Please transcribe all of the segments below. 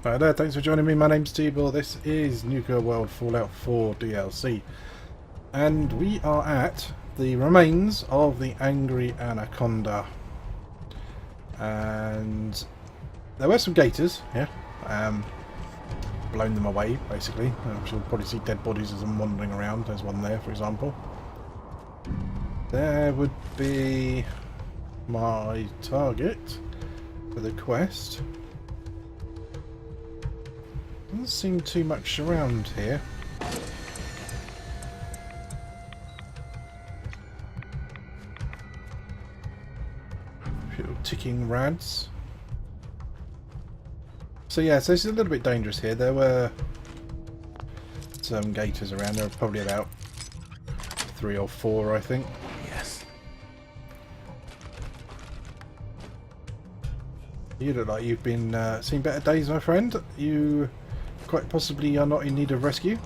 Hi there, thanks for joining me. My name's Teebor. This is Nuka World Fallout 4 DLC. And we are at the remains of the Angry Anaconda. And there were some gators here. Blown them away, basically. You'll probably see dead bodies as I'm wandering around. There's one there, for example. There would be my target for the quest. Doesn't seem too much around here. Little ticking rads. So yeah, so this is a little bit dangerous here. There were some gators around. There were probably about 3 or 4, I think. Yes. You look like you've been seen better days, my friend. You quite possibly are not in need of rescue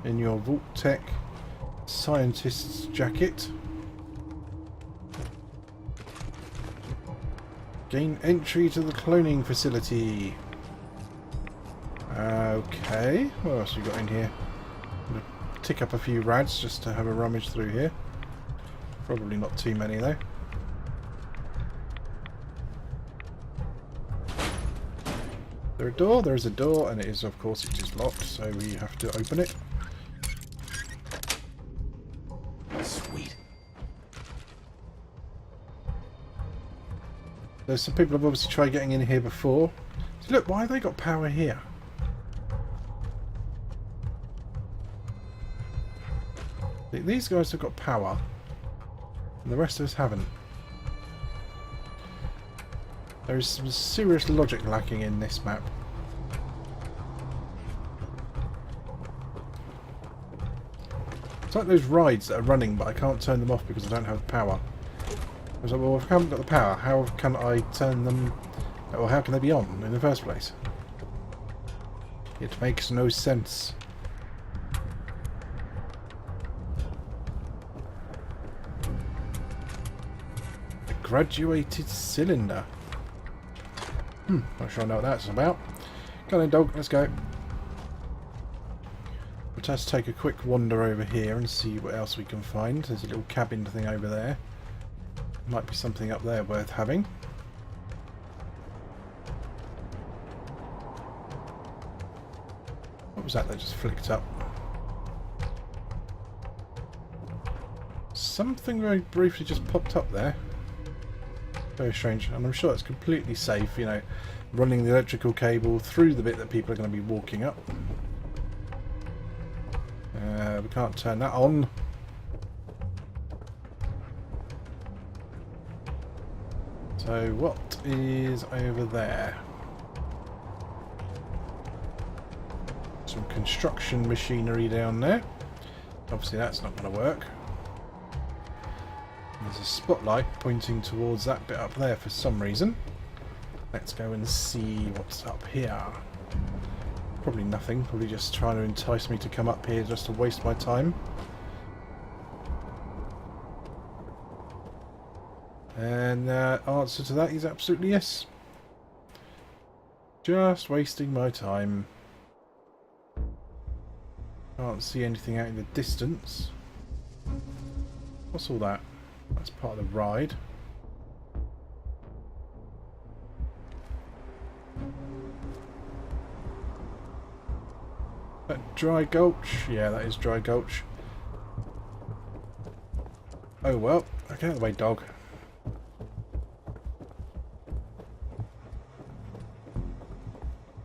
in your Vault Tech scientist's jacket. Gain entry to the cloning facility. Okay, what else we got in here? I'm gonna tick up a few rads just to have a rummage through here. Probably not too many though. There a door? There is a door, and it is, of course, it is locked, so we have to open it. Sweet. There's some people have obviously tried getting in here before. So look, why have they got power here? These guys have got power, and the rest of us haven't. There is some serious logic lacking in this map. It's like those rides that are running, but I can't turn them off because I don't have the power. I was like, well, if I haven't got the power, how can I turn them, or how can they be on in the first place? It makes no sense. A graduated cylinder. Not sure I know what that's about. Come on, dog, let's go. We'll just take a quick wander over here and see what else we can find. There's a little cabin thing over there. Might be something up there worth having. What was that just flicked up? Something very briefly just popped up there. Very strange, and I'm sure it's completely safe, you know, running the electrical cable through the bit that people are going to be walking up. We can't turn that on. So what is over there? Some construction machinery down there. Obviously that's not going to work. There's a spotlight pointing towards that bit up there for some reason. Let's go and see what's up here. Probably nothing, probably just trying to entice me to come up here just to waste my time. And the answer to that is absolutely yes. Just wasting my time. Can't see anything out in the distance. What's all that? That's part of the ride. That Dry Gulch? Yeah, that is Dry Gulch. Oh well, get out of the way, dog. I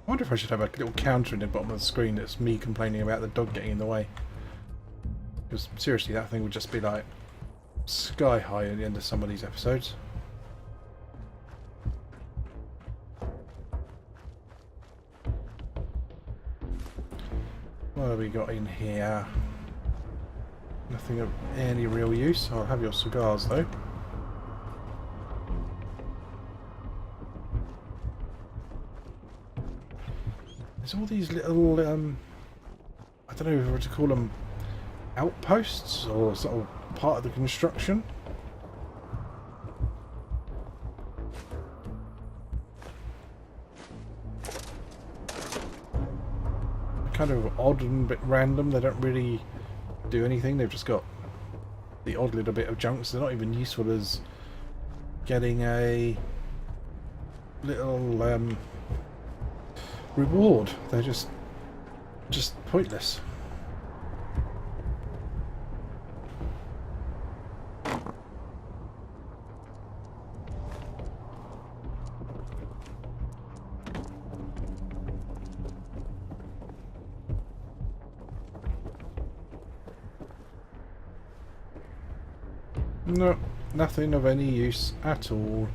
wonder if I should have a little counter in the bottom of the screen that's me complaining about the dog getting in the way. Because seriously, that thing would just be like sky high at the end of some of these episodes. What have we got in here? Nothing of any real use. I'll have your cigars though. There's all these little, I don't know if we're to call them outposts or sort of part of the construction. kind of odd and a bit random. They don't really do anything. They've just got the odd little bit of junk, so they're not even useful as getting a little reward. They're just pointless. No, nothing of any use at all.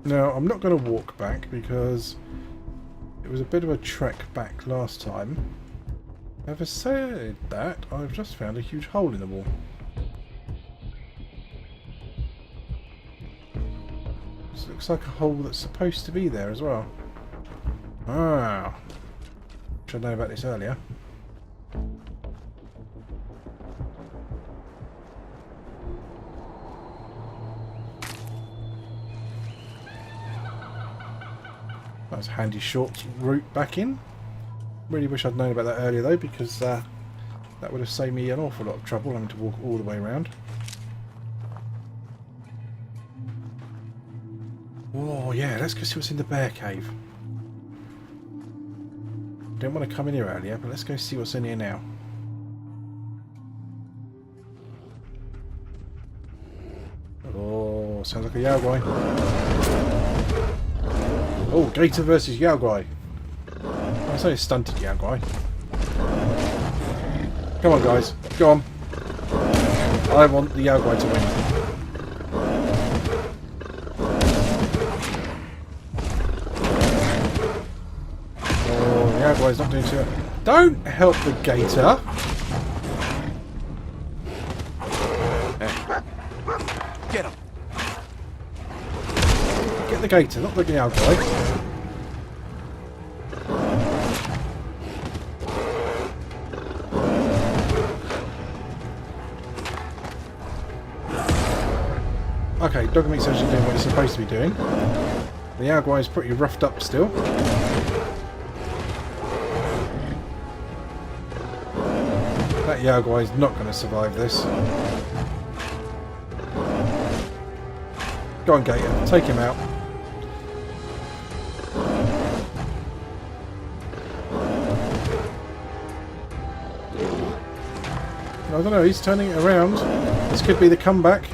Now, I'm not going to walk back because it was a bit of a trek back last time. Having said that, I've just found a huge hole in the wall. This looks like a hole that's supposed to be there as well. Ah. Should know about this earlier. That was a handy short route back in. Really wish I'd known about that earlier though, because that would have saved me an awful lot of trouble having to walk all the way around. Oh yeah, let's go see what's in the bear cave. Didn't want to come in here earlier, but let's go see what's in here now. Oh, sounds like a Yaogwai. Oh, Gator versus Yaogwai. I say stunted Yaogwai. Come on, guys, go on. I want the Yaogwai to win. Yaogwai's not doing too much. Don't help the Gator. Get him. Get the Gator, not the Yaogwai. Okay, Dogmeat's actually doing what it's supposed to be doing. The Yaogwai is pretty roughed up still. That Yaogwai is not going to survive this. Go on, Gator, take him out. I don't know, he's turning it around. This could be the comeback.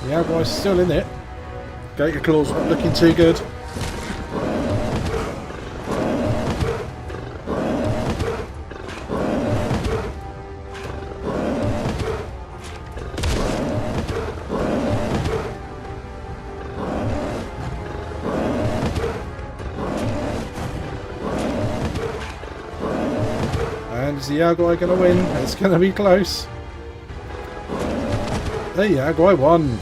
The Yaogwai's still in it. Gator Claw's not looking too good. And is the Yaogwai going to win? It's going to be close. The Yaogwai won.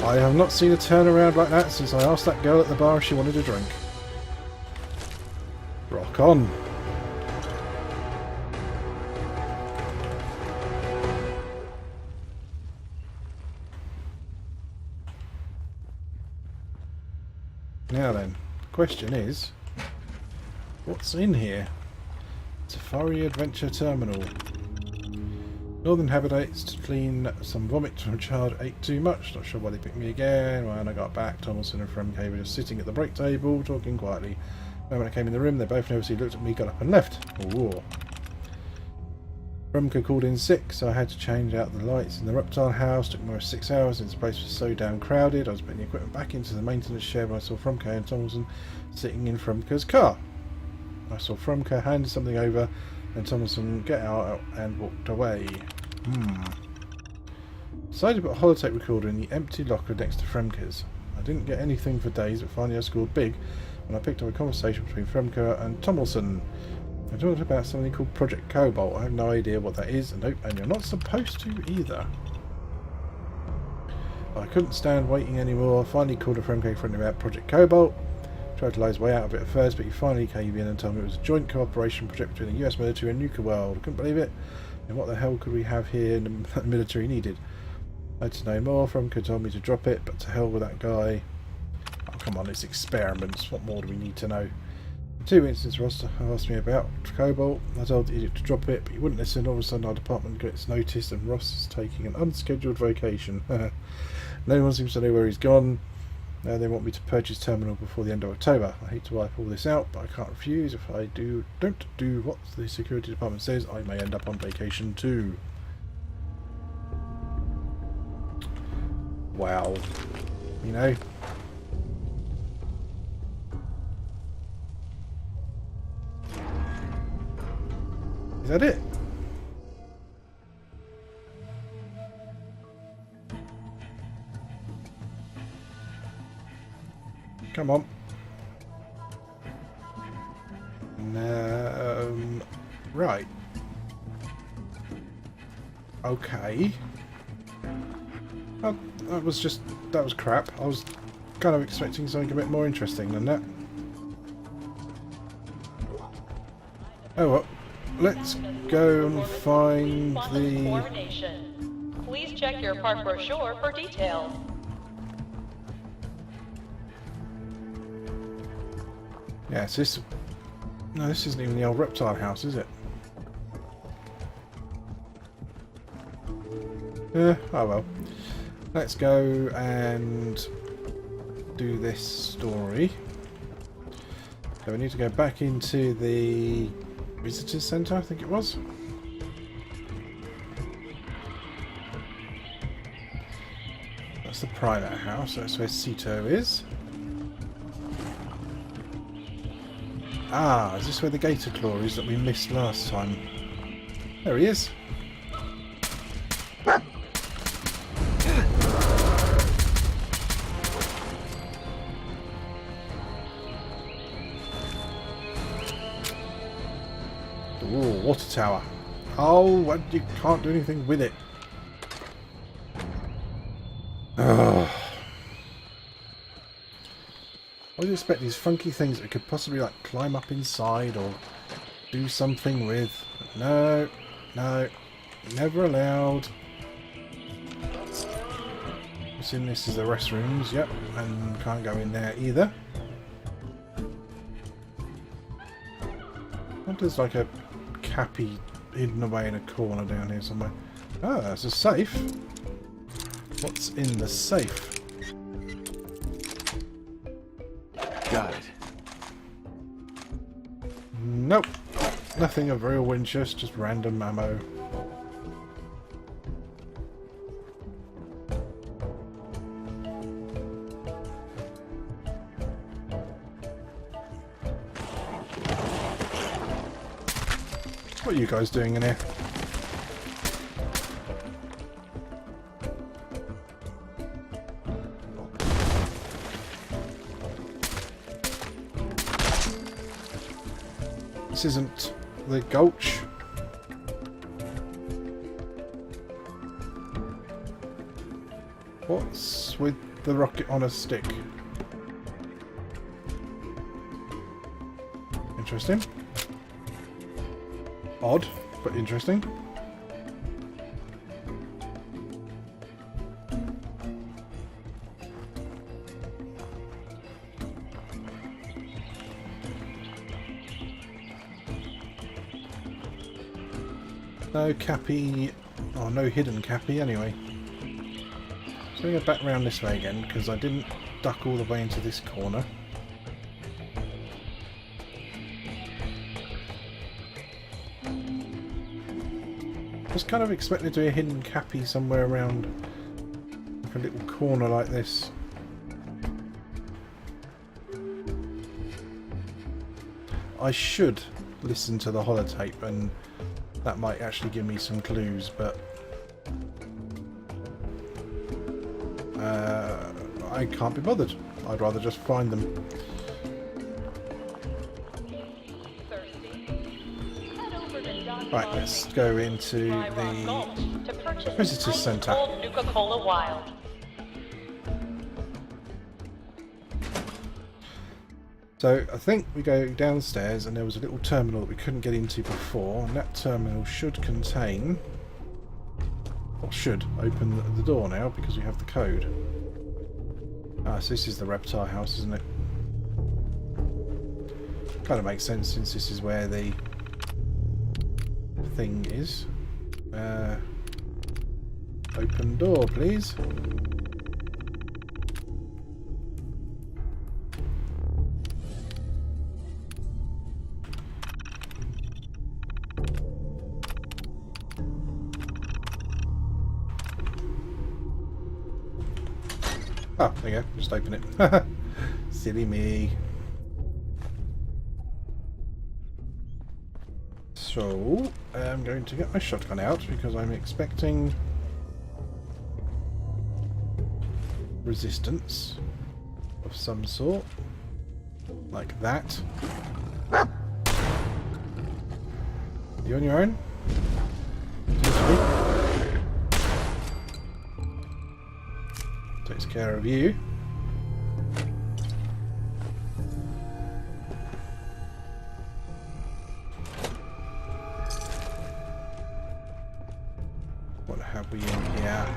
I have not seen a turnaround like that since I asked that girl at the bar if she wanted a drink. Rock on. Now then, the question is, what's in here? Safari Adventure Terminal. Northern Habitates to clean some vomit from a child ate too much. Not sure why they picked me again. When I got back, Tomlinson and Fremke were just sitting at the break table, talking quietly. When I came in the room, they both nervously looked at me, got up and left. Ooh. Fremke called in sick, so I had to change out the lights in the reptile house. Took more than 6 hours since the place was so damn crowded. I was putting the equipment back into the maintenance shed when I saw Fremke and Tomlinson sitting in Fremke's car. I saw Fremke hand something over and Tomlinson get out and walked away. Decided to put a holotape recorder in the empty locker next to Fremke's. I didn't get anything for days, but finally I scored big when I picked up a conversation between Fremke and Tomlinson. I talked about something called Project Cobalt. I have no idea what that is, and nope, and you're not supposed to either. I couldn't stand waiting anymore. I finally called a Fremke friend about Project Cobalt. Tried to lie his way out of it at first, but he finally caved in and told me it was a joint cooperation project between the US military and Nuka world. I couldn't believe it. And what the hell could we have here that the military needed? I had to know more from could told me to drop it, but to hell with that guy. Oh, come on, it's experiments. What more do we need to know? In 2 instances, Ross asked me about Cobalt. I told the idiot to drop it, but he wouldn't listen. All of a sudden, our department gets noticed, and Ross is taking an unscheduled vacation. No one seems to know where he's gone. Now they want me to purchase terminal before the end of October. I hate to wipe all this out, but I can't refuse. If I don't do what the security department says, I may end up on vacation too. Wow. You know. Is that it? Come on. Right. Okay. That was crap. I was kind of expecting something a bit more interesting than that. Oh well. Let's go and find the... Please check your park brochure for details. Yes, this... No, this isn't even the old reptile house, is it? Oh well. Let's go and do this story. So we need to go back into the visitors centre, I think it was. That's the private house, that's where Sito is. Ah, is this where the gator claw is that we missed last time? There he is. Ooh, water tower. Oh, what, you can't do anything with it. Ugh. I would expect these funky things that could possibly like climb up inside or do something with. No, no, never allowed. Assume this is the restrooms, yep, and can't go in there either. What is like a cappy hidden away in a corner down here somewhere? Ah, there's a safe. What's in the safe? Got it. Nope. Nothing of real interest, just random ammo. What are you guys doing in here? This isn't the gulch. What's with the rocket on a stick? Interesting. Odd, but interesting. No cappy, or no hidden cappy anyway. So we go back round this way again, because I didn't duck all the way into this corner. I was kind of expecting to be a hidden cappy somewhere around like a little corner like this. I should listen to the holotape and that might actually give me some clues, but I can't be bothered. I'd rather just find them. Right, let's go into the visitor centre. Nuka Wild. So I think we go downstairs and there was a little terminal that we couldn't get into before, and that terminal should contain, or should open the door now because we have the code. Ah, so this is the reptile house, isn't it? Kind of makes sense since this is where the thing is. Open door, please. Oh, there you go. Just open it. Silly me. So, I'm going to get my shotgun out because I'm expecting resistance of some sort. Like that. You on your own? Takes care of you. What have we in here?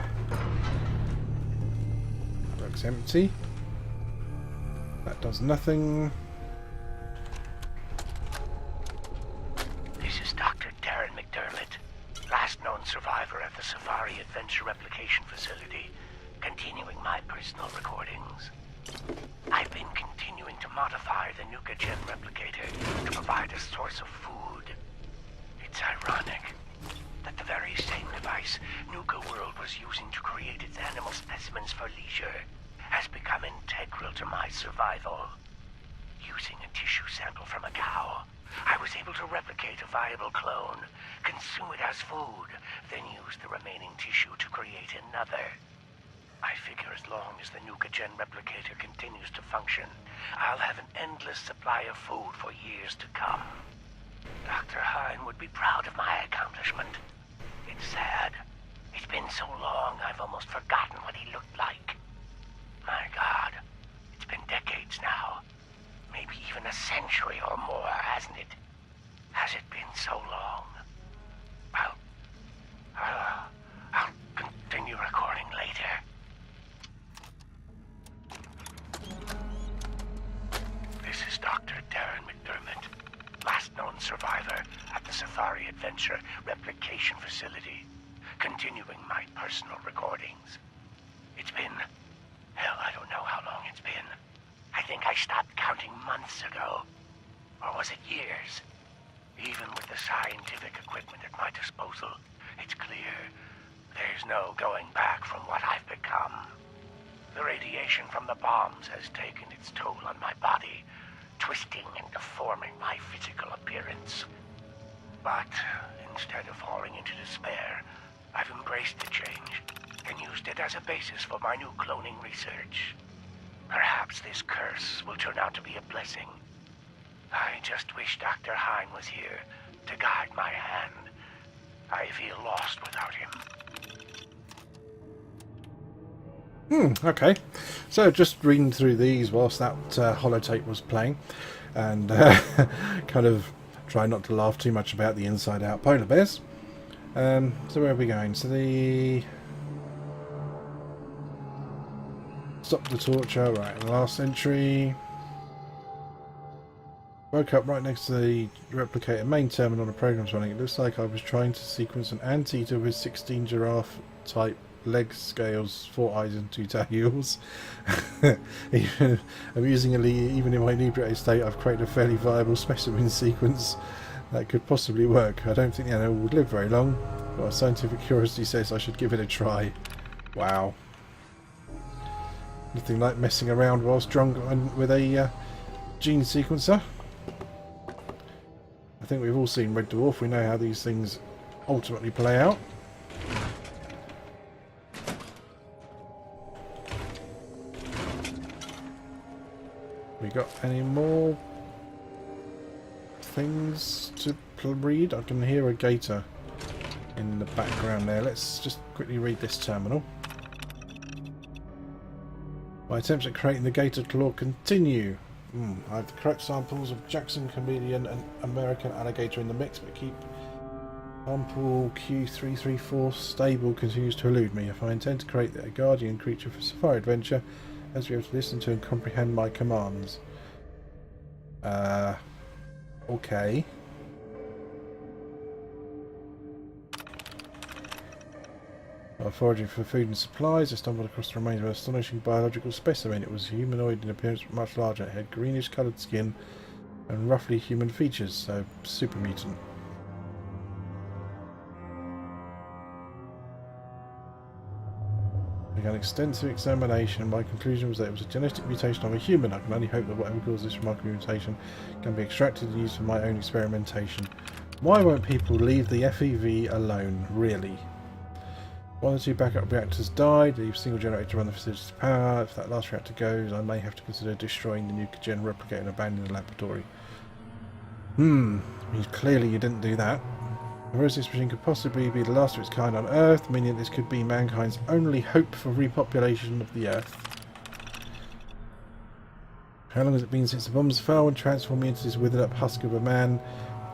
Looks empty. That does nothing. This is Dr. Darren McDermott, last known survivor at the Safari Adventure Replication Facility, continuing my personal recordings. I've been continuing to modify the Nuka Gen replicator to provide a source of food. It's ironic that the very same device Nuka World was using to create its animal specimens for leisure has become integral to my survival. Using a tissue sample from a cow, I was able to replicate a viable clone, consume it as food, then use the remaining tissue to create another. I figure as long as the Nuka Gen replicator continues to function, I'll have an endless supply of food for years to come. Dr. Hine would be proud of my accomplishment. It's sad. It's been so long I've almost forgotten what he looked like. My God, it's been decades now. Maybe even a century or more, hasn't it? Has it been so long? I'll continue recording later. This is Dr. Darren McDermott, last known survivor at the Safari Adventure Replication Facility, continuing my personal recordings. It's been... hell, I don't know how long it's been. I think I stopped counting months ago. Or was it years? Even with the scientific equipment at my disposal, it's clear there's no going back from what I've become. The radiation from the bombs has taken its toll on my body, twisting and deforming my physical appearance. But instead of falling into despair, I've embraced the change and used it as a basis for my new cloning research. Perhaps this curse will turn out to be a blessing. I just wish Dr. Hine was here to guide my hand. I feel lost without him. Okay. So just reading through these whilst that holotape was playing, and kind of try not to laugh too much about the inside out polar bears. So where are we going? So the... Stop the torture, right, the last entry. Woke up right next to the replicator main terminal the program's running. It looks like I was trying to sequence an anteater with 16 giraffe type leg scales, 4 eyes and 2 tails. Amusingly, even in my inebriated state, I've created a fairly viable specimen sequence that could possibly work. I don't think the animal would live very long, but our scientific curiosity says I should give it a try. Wow. Nothing like messing around whilst drunk with a gene sequencer. I think we've all seen Red Dwarf. We know how these things ultimately play out. We got any more things to read? I can hear a gator in the background there. Let's just quickly read this terminal. My attempts at creating the gator claw continue. I have the correct samples of Jackson chameleon and American alligator in the mix, but keep sample Q334 stable continues to elude me. If I intend to create a guardian creature for Safari Adventure, as be able to listen to and comprehend my commands. Okay. While foraging for food and supplies, I stumbled across the remains of an astonishing biological specimen. It was humanoid in appearance, but much larger. It had greenish coloured skin and roughly human features, so super mutant. I began extensive examination, and my conclusion was that it was a genetic mutation of a human. I can only hope that whatever caused this remarkable mutation can be extracted and used for my own experimentation. Why won't people leave the FEV alone, really? One of the two backup reactors died, leave single generator to run the facility to power. If that last reactor goes, I may have to consider destroying the Nuka gen replicator and abandoning the laboratory. Clearly you didn't do that. Whereas this machine could possibly be the last of its kind on Earth, meaning this could be mankind's only hope for repopulation of the Earth. How long has it been since the bombs fell and transformed me into this withered up husk of a man?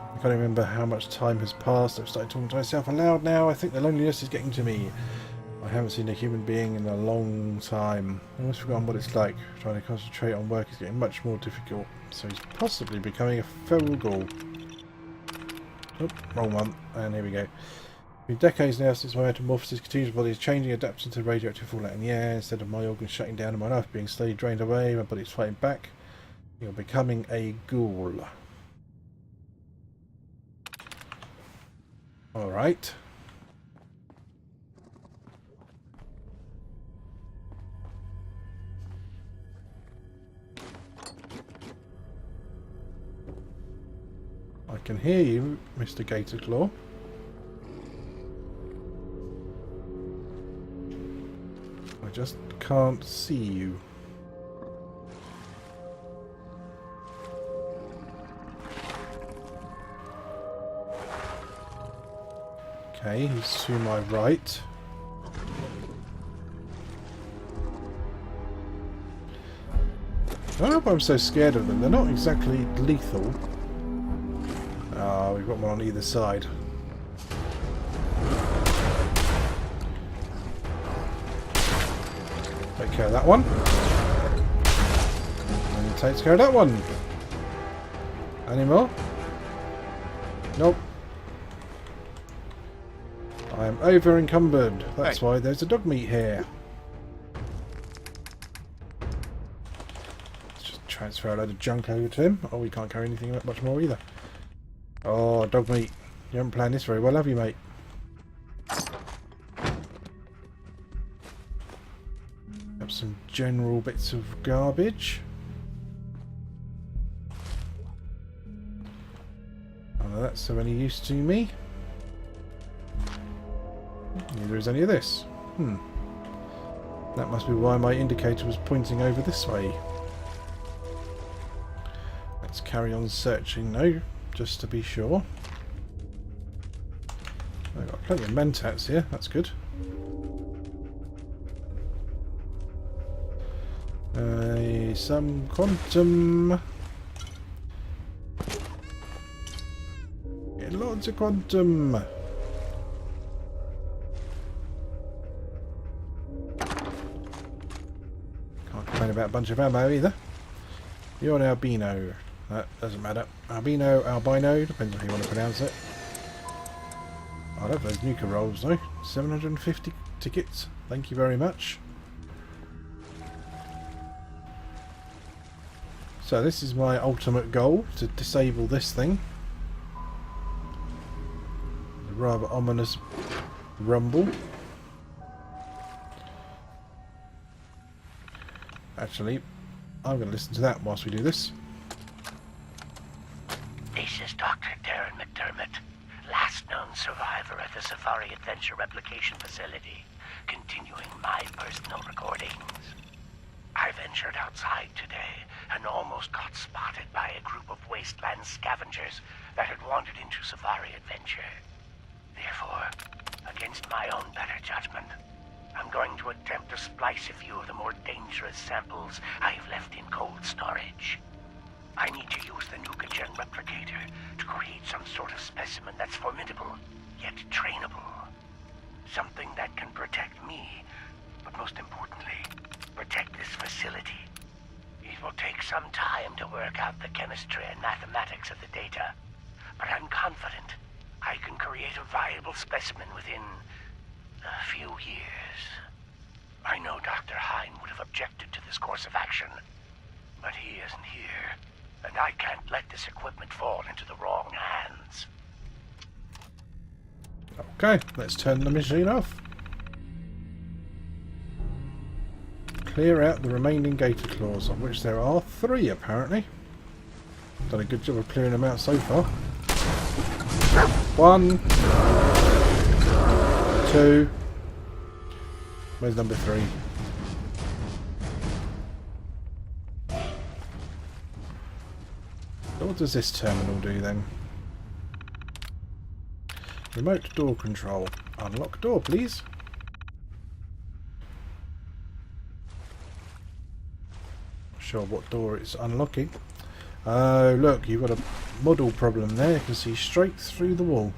I can't remember how much time has passed. I've started talking to myself aloud now. I think the loneliness is getting to me. I haven't seen a human being in a long time. I've almost forgotten what it's like. Trying to concentrate on work is getting much more difficult. So he's possibly becoming a feral ghoul. Oh, wrong one. And here we go. It's been decades now since my metamorphosis. Continuous body is changing, adapting to radioactive fallout in the air. Instead of my organs shutting down and my life being slowly drained away, my body's fighting back. You're becoming a ghoul. Alright. I can hear you, Mr. Gatorclaw. I just can't see you. Okay, he's to my right. I don't know why I'm so scared of them. They're not exactly lethal. Ah, we've got one on either side. Take care of that one. And takes care of that one. Any more? Nope. I am over encumbered. That's why there's a dog meat here. Let's just transfer a load of junk over to him. Oh, we can't carry anything much more either. Oh, dog meat. You haven't planned this very well, have you, mate? Have some general bits of garbage. None of that's of any use to me. Neither is any of this. That must be why my indicator was pointing over this way. Let's carry on searching now, just to be sure. I've got plenty of mentats here, that's good. Some quantum. Get loads of quantum. About a bunch of ammo either. You're an albino. That doesn't matter. Albino, albino, depends on how you want to pronounce it. I love those Nuka rolls though. 750 tickets. Thank you very much. So this is my ultimate goal, to disable this thing. A rather ominous rumble. Actually, I'm going to listen to that whilst we do this. This is Dr. Darren McDermott, last known survivor at the Safari Adventure Replication Facility, continuing my personal recordings. I ventured outside today and almost got spotted by a group of wasteland scavengers that had wandered into Safari Adventure. Therefore, against my own better judgment, I'm going to attempt to splice a few of the more dangerous samples I've left in cold storage. I need to use the Nuka Gen replicator to create some sort of specimen that's formidable, yet trainable. Something that can protect me, but most importantly, protect this facility. It will take some time to work out the chemistry and mathematics of the data, but I'm confident I can create a viable specimen within a few years. I know Dr. Hine would have objected to this course of action, but he isn't here, and I can't let this equipment fall into the wrong hands. Okay, let's turn the machine off. Clear out the remaining gator claws, of which there are 3 apparently. Done a good job of clearing them out so far. 1, 2. Where's number 3? What does this terminal do then? Remote door control. Unlock door, please. Not sure what door it's unlocking. Oh, look, you've got a model problem there. You can see straight through the wall.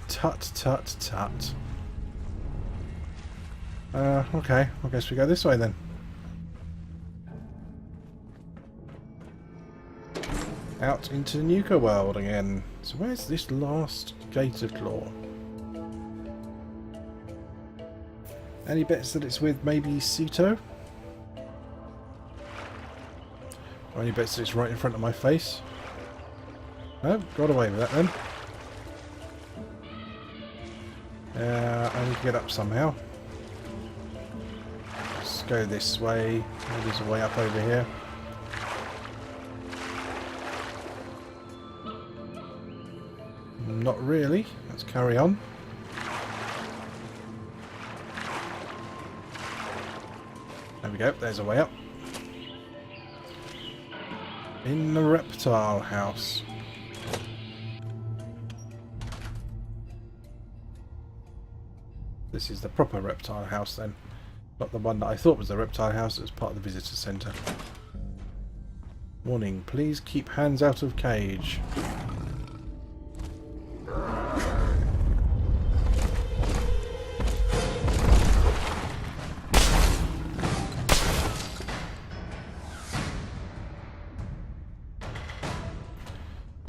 Tut, tut, tut. Okay, I guess we go this way then. Out into Nuka world again. So where's this last gator claw? Any bets that it's with maybe Ceto? Or any bets that it's right in front of my face? No, got away with that then. I need to get up somehow. Let's go this way. Maybe there's a way up over here. Not really. Let's carry on. There we go. There's a way up. In the reptile house. This is the proper reptile house then. Not the one that I thought was the reptile house. It was part of the visitor centre. Warning. Please keep hands out of cage.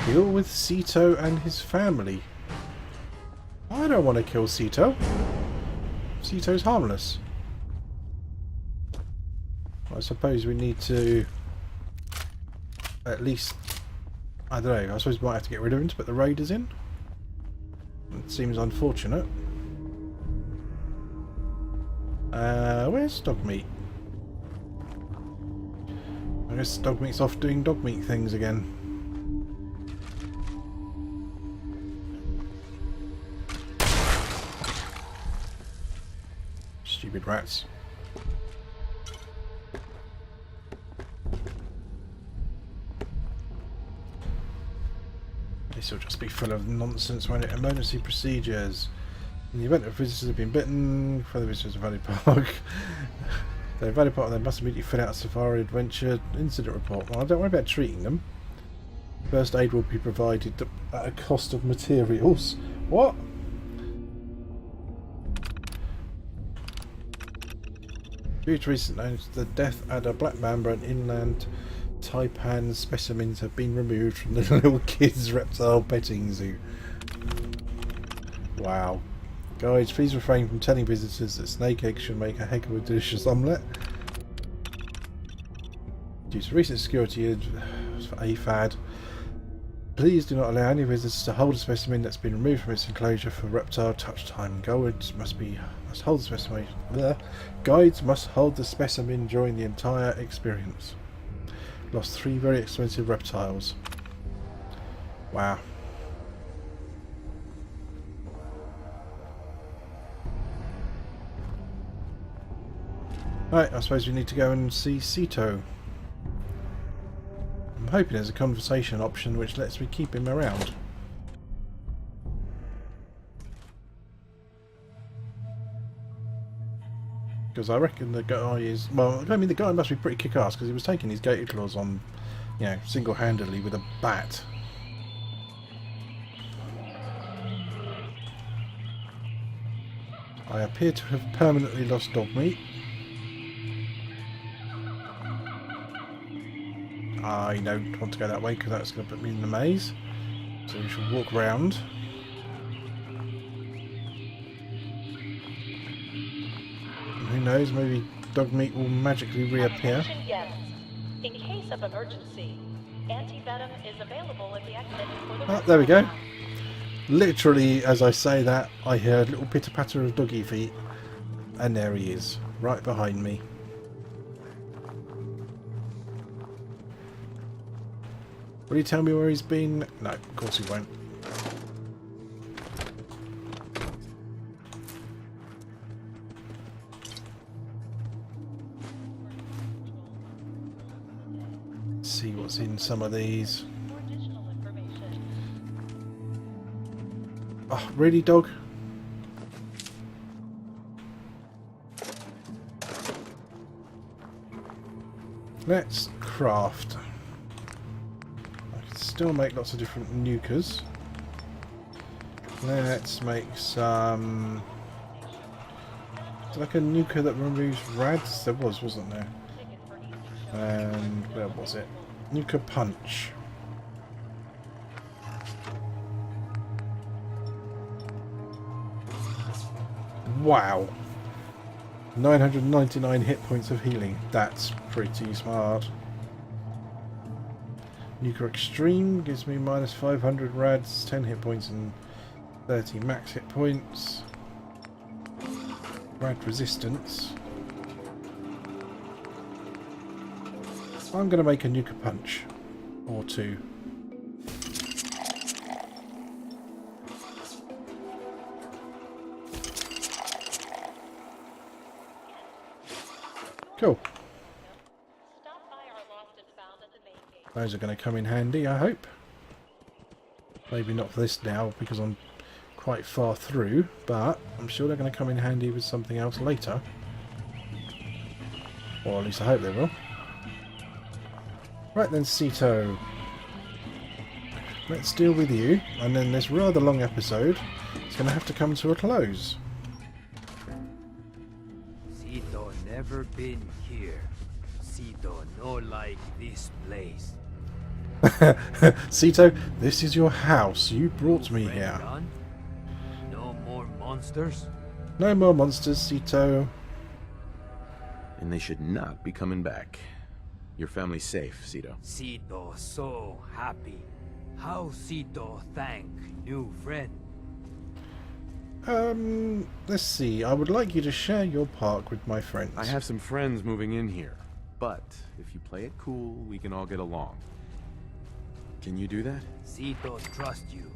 Deal with Ceto and his family. I don't want to kill Ceto. Ceto's harmless. I suppose we need to at least, I don't know, I suppose we might have to get rid of him to put the raiders in. It seems unfortunate. Where's dog meat? I guess dog meat's off doing dog meat things again. Stupid rats. This will just be full of nonsense when it emergency procedures. In the event of visitors have been bitten, further visitors of Valley Park. They're Valley Park, they must immediately fill out a safari adventure incident report. Well, I don't worry about treating them. First aid will be provided at a cost of materials. What? Due to recent news, the death at a black mamba and inland taipan specimens have been removed from the little kids' reptile petting zoo. Wow. Guys, please refrain from telling visitors that snake eggs should make a heck of a delicious omelette. Due to recent security for AFAD, please do not allow any visitors to hold a specimen that's been removed from its enclosure for reptile touch time. Guides must hold the specimen. Guides must hold the specimen during the entire experience. Lost 3 very expensive reptiles. Wow. Right, I suppose we need to go and see Ceto. I'm hoping there's a conversation option which lets me keep him around. Because I reckon the guy is... Well, I mean the guy must be pretty kick-ass because he was taking his gator claws on you know, single-handedly with a bat. I appear to have permanently lost dog meat. I don't want to go that way because that's going to put me in the maze. So we shall walk round. And who knows, maybe dog meat will magically reappear. Attention guests. In case of emergency, anti-venom is available at the exit for the Oh, there we go. Literally, as I say that, I heard a little pitter-patter of doggy feet. And there he is, right behind me. Will he tell me where he's been? No, of course he won't. Let's see what's in some of these. For additional information. Oh, really, dog? Let's craft. I can still make lots of different Nukas. Let's make some... Is there like a Nuka that removes rads? There was, wasn't there? And where was it? Nuka Punch. Wow. 999 hit points of healing. That's pretty smart. Nuka Extreme gives me minus 500 rads, 10 hit points and 30 max hit points. Rad Resistance. I'm going to make a Nuka Punch. Or two. Cool. Stop by our lost and found at the main gate. Those are going to come in handy, I hope. Maybe not for this now, because I'm quite far through, but I'm sure they're going to come in handy with something else later. Or at least I hope they will. Right then, Cito. Let's deal with you, and then this rather long episode is going to have to come to a close. Cito never been here. Cito no like this place. Cito, this is your house. You brought me Friend here. done? No more monsters? No more monsters, Cito. And they should not be coming back. Your family's safe, Cito. Cito so happy. How Cito thank new friend? Let's see. I would like you to share your park with my friends. I have some friends moving in here, but if you play it cool, we can all get along. Can you do that? Cito trust you.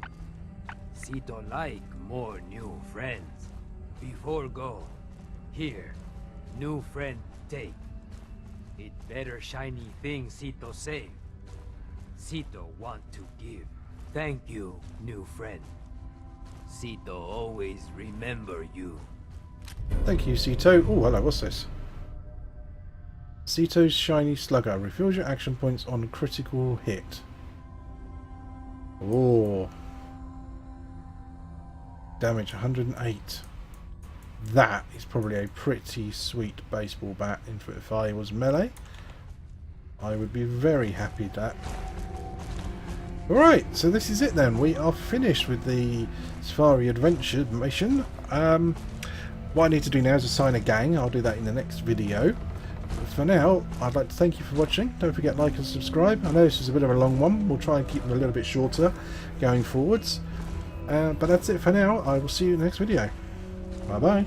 Cito like more new friends. Before go, here, new friend take. It better shiny thing Cito say. Cito want to give. Thank you, new friend. Cito always remember you. Thank you, Cito. Oh, hello, what's this? Cito's Shiny Slugger. Refills your action points on critical hit. Oh. Damage 108. That is probably a pretty sweet baseball bat. If I was melee, I would be very happy with that. Alright, so this is it then. We are finished with the Safari Adventure mission. What I need to do now is assign a gang. I'll do that in the next video. But for now, I'd like to thank you for watching. Don't forget to like and subscribe. I know this is a bit of a long one. We'll try and keep them a little bit shorter going forwards. But that's it for now. I will see you in the next video. Bye bye.